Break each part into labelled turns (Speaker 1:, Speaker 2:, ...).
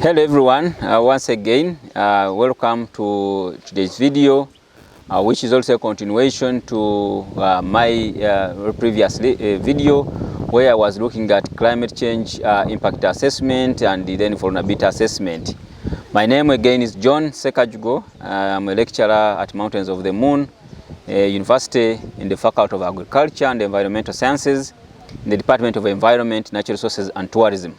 Speaker 1: Hello everyone, once again welcome to today's video, which is also a continuation to my previous video where I was looking at climate change impact assessment and then vulnerability assessment. My name again is John Sekajugo. I'm a lecturer at Mountains of the Moon University in the Faculty of Agriculture and Environmental Sciences in the Department of Environment, Natural Resources and Tourism.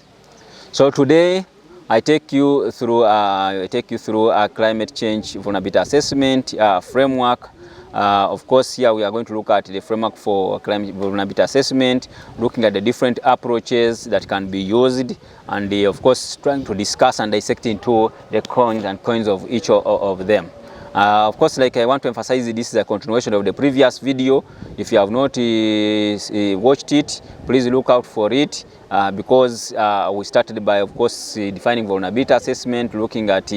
Speaker 1: So today I take you through a climate change vulnerability assessment framework. Of course, here we are going to look at the framework for climate vulnerability assessment, looking at the different approaches that can be used, and of course trying to discuss and dissect into the cons and cons of each of them. Of course, like I want to emphasize, this is a continuation of the previous video. If you have not watched it, please look out for it because we started by, of course, defining vulnerability assessment, looking at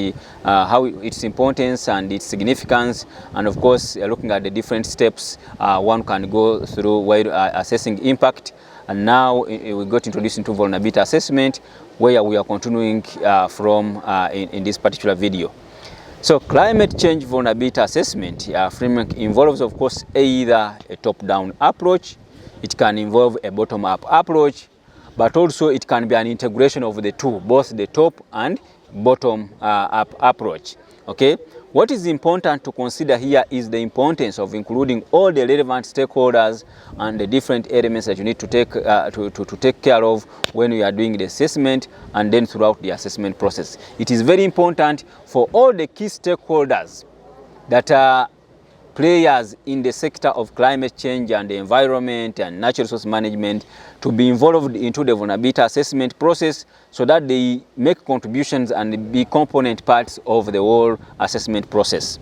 Speaker 1: how its importance and its significance, and of course looking at the different steps one can go through while assessing impact. And now we got introduced into vulnerability assessment, where we are continuing from in this particular video. So climate change vulnerability assessment framework involves, of course, either a top-down approach, it can involve a bottom-up approach, but also it can be an integration of the two, both the top and bottom-up approach. Okay, what is important to consider here is the importance of including all the relevant stakeholders and the different elements that you need to take care of when you are doing the assessment and then throughout the assessment process. It is very important for all the key stakeholders that are players in the sector of climate change and the environment and natural resource management to be involved into the vulnerability assessment process, so that they make contributions and be component parts of the whole assessment process.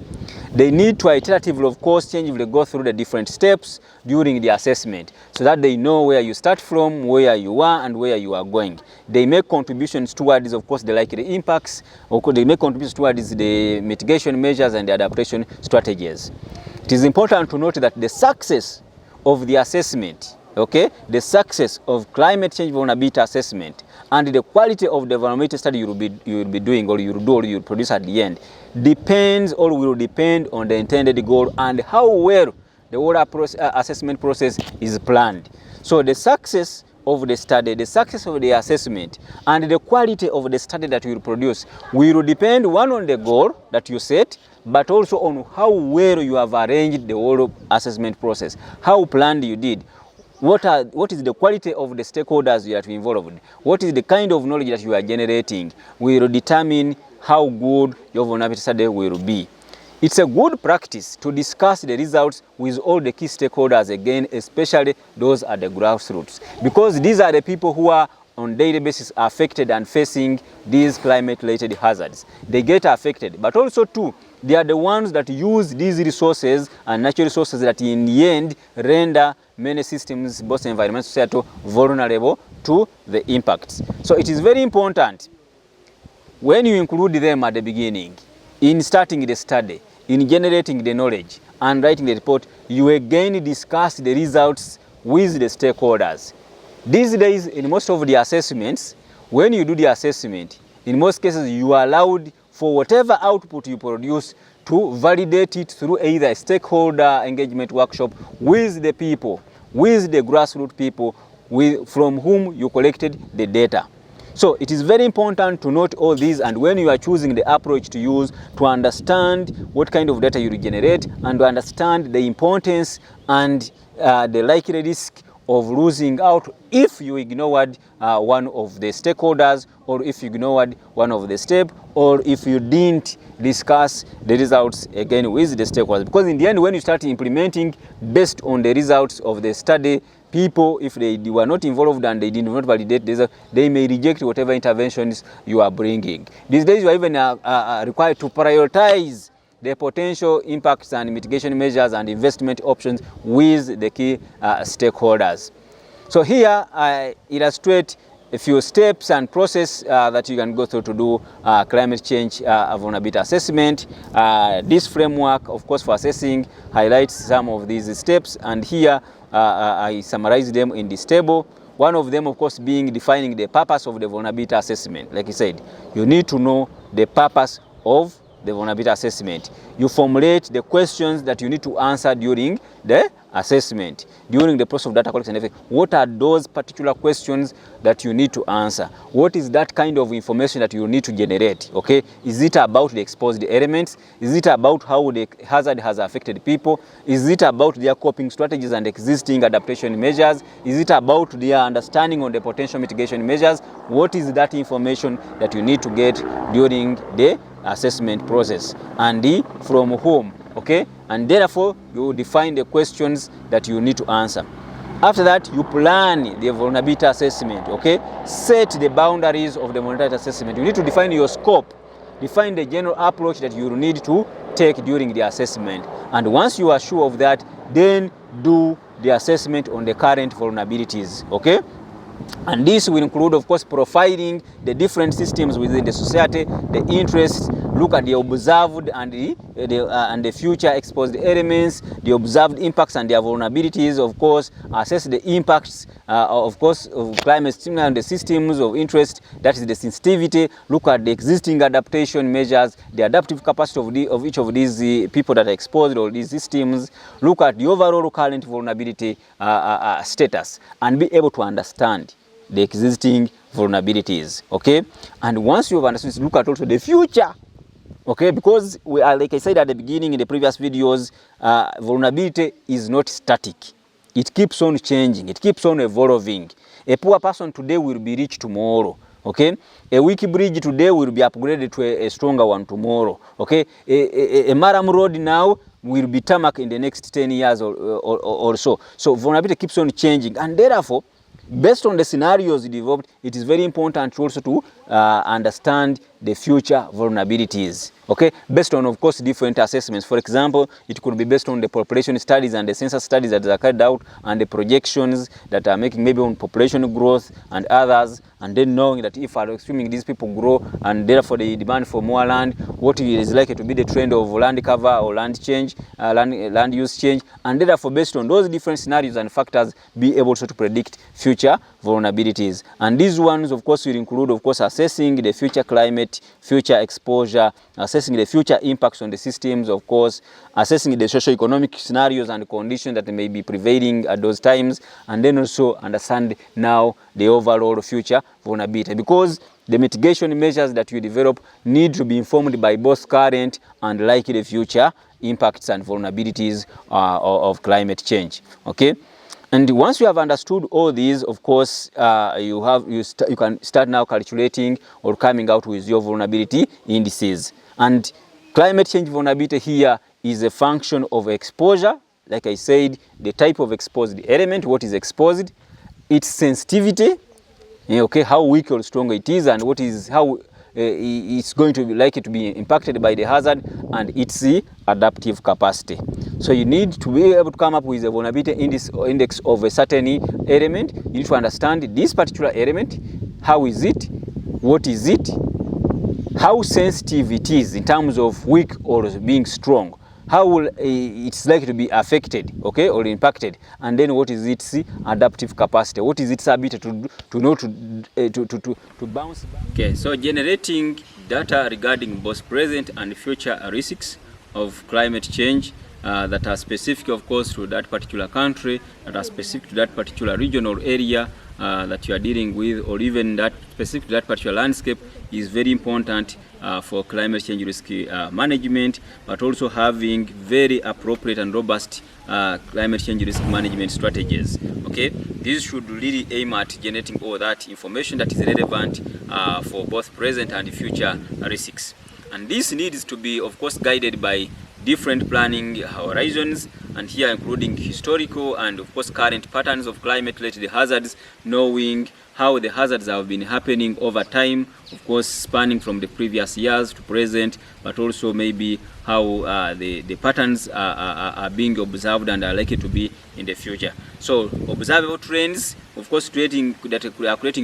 Speaker 1: They need to iteratively, of course, changeably go through the different steps during the assessment, so that they know where you start from, where you are, and where you are going. They make contributions towards, of course, the likely impacts, or they make contributions towards the mitigation measures and the adaptation strategies. It is important to note that the success of the assessment, okay, the success of climate change vulnerability assessment and the quality of the vulnerability study you will be doing, or you will do, or you will produce at the end, depends or will depend on the intended goal and how well the whole assessment process is planned. So the success of the study, the success of the assessment, and the quality of the study that you will produce will depend, one, on the goal that you set, but also on how well you have arranged the whole assessment process, how planned you did, what is the quality of the stakeholders you have involved, what is the kind of knowledge that you are generating, will determine how good your vulnerability study will be. It's a good practice to discuss the results with all the key stakeholders again, especially those at the grassroots, because these are the people who are on daily basis affected and facing these climate-related hazards. They get affected, but also too, they are the ones that use these resources and natural resources that in the end render many systems, both environmental and societal, vulnerable to the impacts. So it is very important when you include them at the beginning, in starting the study, in generating the knowledge and writing the report, you again discuss the results with the stakeholders. These days, in most of the assessments, when you do the assessment, in most cases you are allowed for whatever output you produce to validate it through either a stakeholder engagement workshop with the people, with the grassroots people from whom you collected the data. So it is very important to note all these, and when you are choosing the approach to use, to understand what kind of data you generate and to understand the importance and the likely risk of losing out if you ignored one of the stakeholders, or if you ignored one of the steps, or if you didn't discuss the results again with the stakeholders. Because in the end, when you start implementing based on the results of the study, people, if they were not involved and they did not validate this, they may reject whatever interventions you are bringing. These days, you are even required to prioritize the potential impacts and mitigation measures and investment options with the key stakeholders. So here I illustrate a few steps and process that you can go through to do climate change vulnerability assessment. This framework, of course, for assessing highlights some of these steps, and here I summarize them in this table. One of them, of course, being defining the purpose of the vulnerability assessment. Like I said, you need to know the purpose of the vulnerability assessment. You formulate the questions that you need to answer during the assessment, during the process of data collection. What are those particular questions that you need to answer? What is that kind of information that you need to generate? Okay, is it about the exposed elements? Is it about how the hazard has affected people? Is it about their coping strategies and existing adaptation measures? Is it about their understanding on the potential mitigation measures? What is that information that you need to get during the assessment process, and from whom? Okay, and therefore you define the questions that you need to answer. After that, you plan the vulnerability assessment. Okay, set the boundaries of the vulnerability assessment. You need to define your scope, define the general approach that you need to take during the assessment, and once you are sure of that, then do the assessment on the current vulnerabilities. Okay, and this will include, of course, profiling the different systems within the society, the interests, look at the observed and the future exposed elements, the observed impacts and their vulnerabilities, of course, assess the impacts, of course, of climate change and the systems of interest, that is the sensitivity, look at the existing adaptation measures, the adaptive capacity of each of these people that are exposed or these systems, look at the overall current vulnerability status, and be able to understand the existing vulnerabilities. Okay, and once you have understood, look at also the future. Okay, because we are, like I said at the beginning in the previous videos, vulnerability is not static. It keeps on changing, it keeps on evolving. A poor person today will be rich tomorrow. Okay, a weak bridge today will be upgraded to a stronger one tomorrow. Okay, a Maram road now will be tarmac in the next 10 years or so. So vulnerability keeps on changing, and therefore, based on the scenarios developed, it is very important also to understand the future vulnerabilities. Okay, based on, of course, different assessments. For example, it could be based on the population studies and the census studies that are carried out, and the projections that are making maybe on population growth and others, and then knowing that if assuming these people grow and therefore the demand for more land, what is likely to be the trend of land cover or land change, land use change, and therefore based on those different scenarios and factors, be able to predict future vulnerabilities. And these ones, of course, will include, of course, assessing the future climate, future exposure, assessing the future impacts on the systems, of course, assessing the socio-economic scenarios and conditions that may be prevailing at those times, and then also understand now the overall future vulnerability, because the mitigation measures that you develop need to be informed by both current and likely future impacts and vulnerabilities of climate change. Okay. And once you have understood all these, of course, you can start now calculating or coming out with your vulnerability indices. And climate change vulnerability here is a function of exposure. Like I said, the type of exposed element, what is exposed, its sensitivity, okay, how weak or strong it is, and what is how it's going to be likely to be impacted by the hazard, and its adaptive capacity. So you need to be able to come up with a vulnerability index of a certain element. You need to understand this particular element, how is it, what is it, how sensitive it is in terms of weak or being strong, how will it's likely to be affected, okay, or impacted, and then what is its adaptive capacity, what is its ability to bounce back. Okay, so generating data regarding both present and future risks of climate change that are specific, of course, to that particular country, that are specific to that particular region or area that you are dealing with, or even that specific to that particular landscape, is very important for climate change risk management, but also having very appropriate and robust climate change risk management strategies. Okay, this should really aim at generating all that information that is relevant for both present and future risks. And this needs to be, of course, guided by different planning horizons, and here including historical and, of course, current patterns of climate-related hazards, knowing how the hazards have been happening over time, of course, spanning from the previous years to present, but also maybe how the patterns are being observed and are likely to be in the future. So observable trends, of course, creating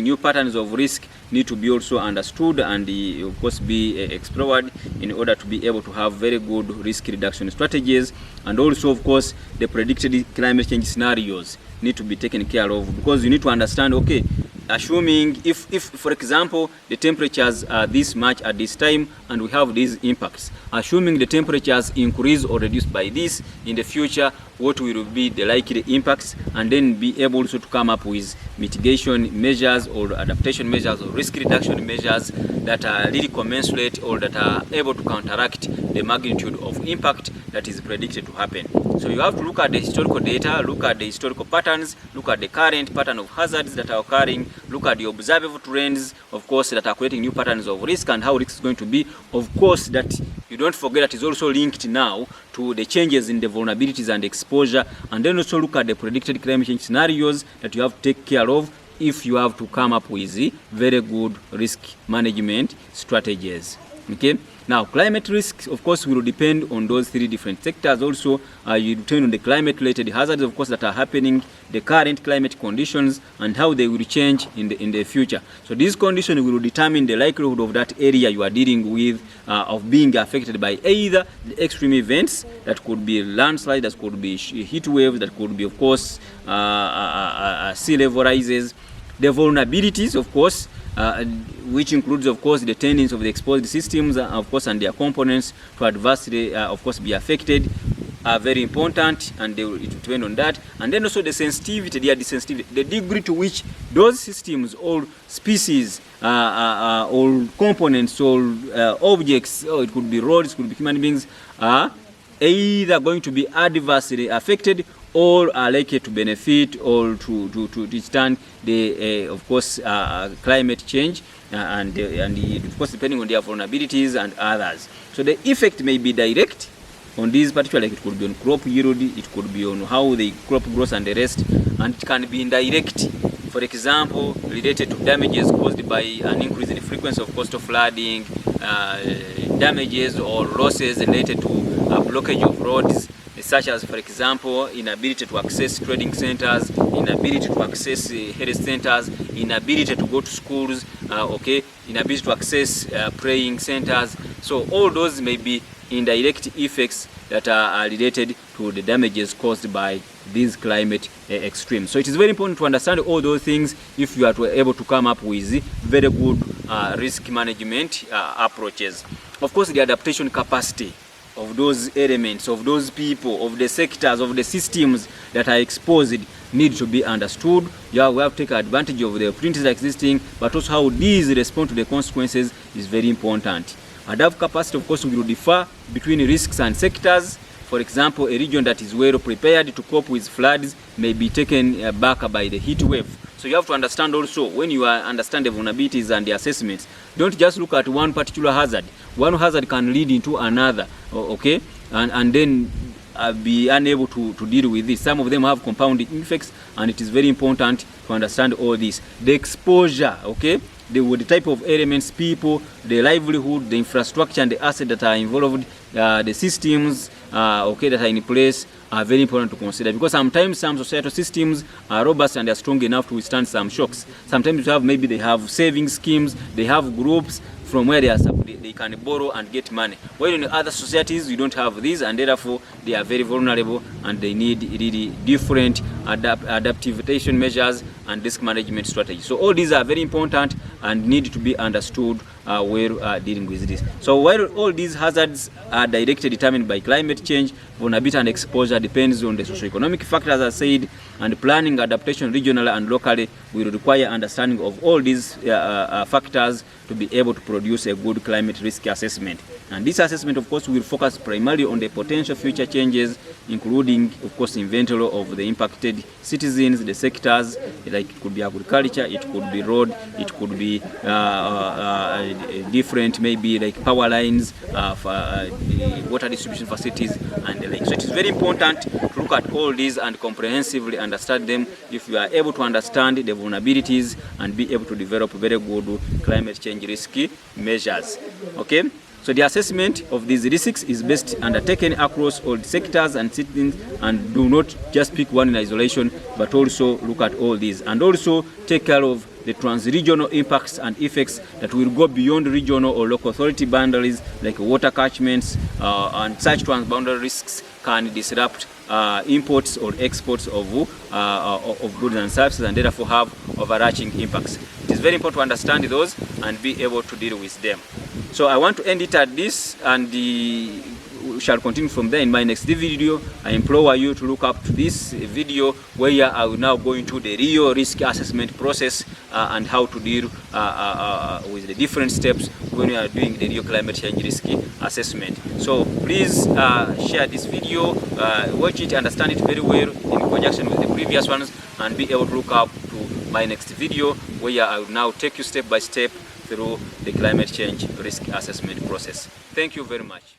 Speaker 1: new patterns of risk need to be also understood and of course be explored in order to be able to have very good risk reduction strategies, and also, of course, the predicted climate change scenarios need to be taken care of, because you need to understand, okay, assuming if for example the temperatures are this much at this time and we have these impacts, assuming the temperatures increase or reduce by this in the future, what will be the likely impacts, and then be able to come up with mitigation measures or adaptation measures or risk reduction measures that are really commensurate or that are able to counteract the magnitude of impact that is predicted to happen. So you have to look at the historical data, look at the historical patterns, look at the current pattern of hazards that are occurring, look at the observable trends, of course, that are creating new patterns of risk and how risk is going to be. Of course, that you don't forget that is also linked now to the changes in the vulnerabilities and exposure, and then also look at the predicted climate change scenarios that you have to take care of if you have to come up with very good risk management strategies. Okay. Now, climate risk, of course, will depend on those three different sectors. Also, you depend on the climate-related hazards, of course, that are happening, the current climate conditions, and how they will change in the future. So these conditions will determine the likelihood of that area you are dealing with of being affected by either the extreme events, that could be landslide, that could be heat waves, that could be, of course, sea level rises, the vulnerabilities, of course, which includes, of course, the tendency of the exposed systems, of course, and their components to adversely, of course, be affected, are very important, and it will depend on that. And then also the sensitivity, the degree to which those systems or species or components or objects, or it could be roads, it could be human beings, are either going to be adversely affected or are likely to benefit or to withstand the of course climate change and of course depending on their vulnerabilities and others. So the effect may be direct on these particular, like it could be on crop yield, it could be on how the crop grows and the rest, and it can be indirect, for example, related to damages caused by an increase in the frequency of coastal flooding, damages or losses related to blockage of roads, such as, for example, inability to access trading centers, inability to access health centers, inability to go to schools, inability to access praying centers. So all those may be indirect effects that are related to the damages caused by these climate extremes. So it is very important to understand all those things if you are able to come up with very good risk management approaches. Of course, the adaptation capacity of those elements, of those people, of the sectors, of the systems that are exposed need to be understood. Yeah, we have to take advantage of the opportunities existing, but also how these respond to the consequences is very important. Adaptive capacity, of course, will differ between risks and sectors. For example, a region that is well prepared to cope with floods may be taken back by the heat wave. So you have to understand also, when you understand the vulnerabilities and the assessments, don't just look at one particular hazard. One hazard can lead into another, okay? And then be unable to deal with this. Some of them have compounding effects, and it is very important to understand all this. The exposure, okay? The type of elements, people, the livelihood, the infrastructure and the assets that are involved, the systems that are in place are very important to consider, because sometimes some societal systems are robust and are strong enough to withstand some shocks. Sometimes you have, maybe they have saving schemes, they have groups from where they can borrow and get money. While in other societies you don't have these, and therefore they are very vulnerable and they need really different adaptation measures and risk management strategies. So all these are very important and need to be understood while dealing with this. So while all these hazards are directly determined by climate change, vulnerability and exposure depends on the socioeconomic factors, as I said, and planning adaptation regionally and locally will require understanding of all these factors to be able to produce a good climate risk assessment. And this assessment, of course, will focus primarily on the potential future changes, including, of course, inventory of the impacted citizens, the sectors, like it could be agriculture, it could be road, it could be different, maybe like power lines, water distribution facilities, and the like. So it is very important to look at all these and comprehensively understand them if you are able to understand the vulnerabilities and be able to develop very good climate change risk measures. Okay? So the assessment of these risks is best undertaken across all sectors and citizens, and do not just pick one in isolation, but also look at all these, and also take care of the trans-regional impacts and effects that will go beyond regional or local authority boundaries, like water catchments, and such transboundary risks can disrupt imports or exports of goods and services, and therefore have overarching impacts. It is very important to understand those and be able to deal with them. So I want to end it at this, and we shall continue from there in my next video. I implore you to look up to this video where I will now go into the real risk assessment process and how to deal with the different steps when we are doing the real climate change risk assessment. So please share this video, watch it, understand it very well in conjunction with the previous ones, and be able to look up to my next video where I will now take you step by step through the climate change risk assessment process. Thank you very much.